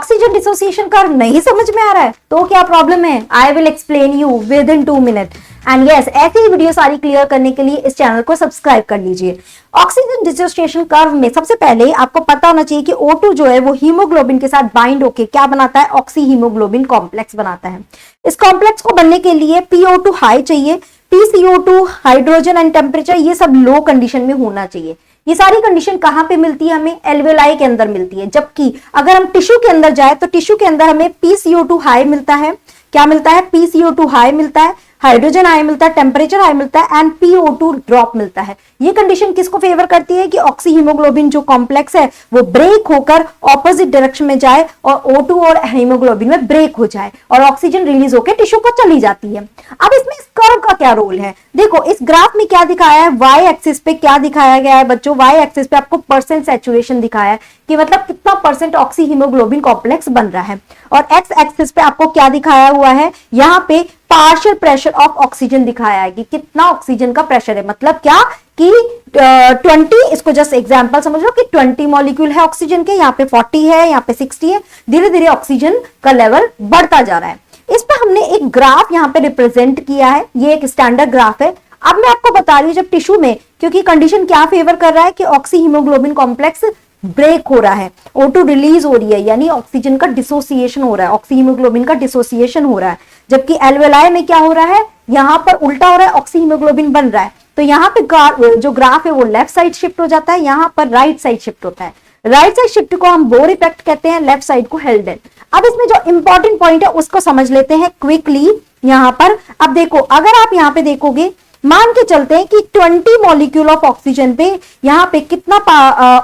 Oxygen dissociation curve नहीं समझ में आ रहा है तो क्या प्रॉब्लम है? I will explain you with in 2 minute. And yes, ऐसी ही वीडियो सारी क्लियर करने के लिए इस चैनल को सब्सक्राइब कर लीजिए। ऑक्सीजन डिसोसिएशन कर्व में सबसे पहले आपको पता होना चाहिए कि O2 जो है वो हीमोग्लोबिन के साथ बाइंड होके क्या बनाता है? ऑक्सी हीमोग्लोबिन कॉम्प्लेक्स बनाता है। इस कॉम्प्लेक्स को बनने के लिए PO2 हाई चाहिए, PCO2 हाइड्रोजन एंड टेम्परेचर ये सब लो कंडीशन में होना चाहिए। ये सारी कंडीशन कहां पे मिलती है? हमें एल्वेलाई के अंदर मिलती है। जबकि अगर हम टिश्यू के अंदर जाए तो टिश्यू के अंदर हमें PCO2 हाई मिलता है। क्या मिलता है? PCO2 हाई मिलता है, हाइड्रोजन हाई मिलता है, टेम्परेचर हाई मिलता है एंड PO2 ड्रॉप मिलता है। ये कंडीशन किसको फेवर करती है कि ऑक्सी हीमोग्लोबिन जो कॉम्प्लेक्स है वो ब्रेक होकर ऑपोजिट डायरेक्शन में जाए और O2 और हीमोग्लोबिन में ब्रेक हो जाए और ऑक्सीजन रिलीज होकर टिश्यू को चली जाती है। अब इसमें इस कर्व का क्या रोल है? देखो इस ग्राफ में क्या दिखाया है, वाई एक्सिस पे क्या दिखाया गया है बच्चों? वाई एक्सिस पे आपको परसेंट सैचुरेशन दिखाया है कि मतलब कितना परसेंट ऑक्सी हीमोग्लोबिन कॉम्प्लेक्स बन रहा है। और एक्स एक्सिस पे आपको क्या दिखाया हुआ है? यहाँ पे पार्शियल प्रेशर ऑफ ऑक्सीजन दिखाया है कि कितना ऑक्सीजन का प्रेशर है। मतलब क्या कि 20, इसको जस्ट एग्जांपल समझ लो कि 20 मॉलिक्यूल है ऑक्सीजन के, यहाँ पे 40 है, यहाँ पे 60 है। धीरे धीरे ऑक्सीजन का लेवल बढ़ता जा रहा है। इस पे हमने एक ग्राफ यहाँ पे रिप्रेजेंट किया है, ये एक स्टैंडर्ड ग्राफ है। अब मैं आपको बता रही हूँ जब टिश्यू में, क्योंकि कंडीशन क्या फेवर कर रहा है कि ऑक्सी हीमोग्लोबिन कॉम्प्लेक्स ब्रेक हो रहा है, O2 रिलीज हो रही है, यानी ऑक्सीजन का डिसोसिएशन हो रहा है, ऑक्सी हीमोग्लोबिन का डिसोसिएशन हो रहा है। जबकि एल्वेलाई में क्या हो रहा है? यहाँ पर उल्टा हो रहा है, ऑक्सी हीमोग्लोबिन बन रहा है। तो यहाँ पे जो ग्राफ है वो लेफ्ट साइड शिफ्ट हो जाता है, यहाँ पर राइट साइड शिफ्ट होता है। राइट साइड शिफ्ट को हम बोर इफेक्ट कहते हैं, लेफ्ट साइड को हेल्डेन। अब इसमें जो इंपॉर्टेंट पॉइंट है उसको समझ लेते हैं क्विकली। यहाँ पर अब देखो, अगर आप यहाँ पे देखोगे, मान के चलते हैं कि 20 मॉलिक्यूल ऑफ ऑक्सीजन पे यहाँ पे कितना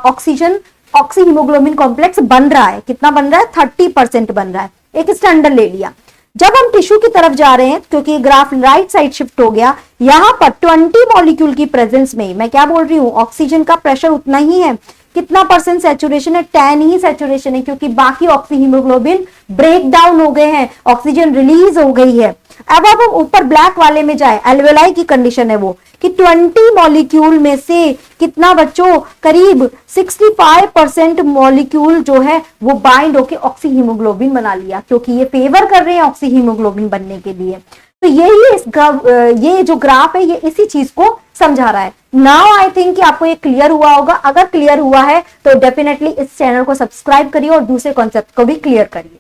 ऑक्सीजन ऑक्सी हीमोग्लोबिन कॉम्प्लेक्स बन रहा है? कितना बन रहा है? 30% बन रहा है। एक स्टैंडर्ड ले लिया। जब हम टिश्यू की तरफ जा रहे हैं, क्योंकि ग्राफ राइट साइड शिफ्ट हो गया, यहां पर 20 मॉलिक्यूल की प्रेजेंस में मैं क्या बोल रही हूं? ऑक्सीजन का प्रेशर उतना ही है। कितना परसेंट सैचुरेशन है? 10 ही सैचुरेशन है, क्योंकि बाकी ऑक्सी हीमोग्लोबिन ब्रेक डाउन हो गए हैं, ऑक्सीजन रिलीज हो गई है। अब हम ऊपर ब्लैक वाले में जाए, एल्वेलाई की कंडीशन है वो कि 20 मॉलिक्यूल में से कितना बच्चों? करीब 65% मॉलिक्यूल जो है वो बाइंड होके ऑक्सी हीमोग्लोबिन बना लिया, क्योंकि ये फेवर कर रहे हैं ऑक्सी हीमोग्लोबिन बनने के लिए। तो ये जो ग्राफ है ये इसी चीज को समझा रहा है। नाउ आई थिंक कि आपको ये क्लियर हुआ होगा। अगर क्लियर हुआ है तो डेफिनेटली इस चैनल को सब्सक्राइब करिए और दूसरे कॉन्सेप्ट को भी क्लियर करिए।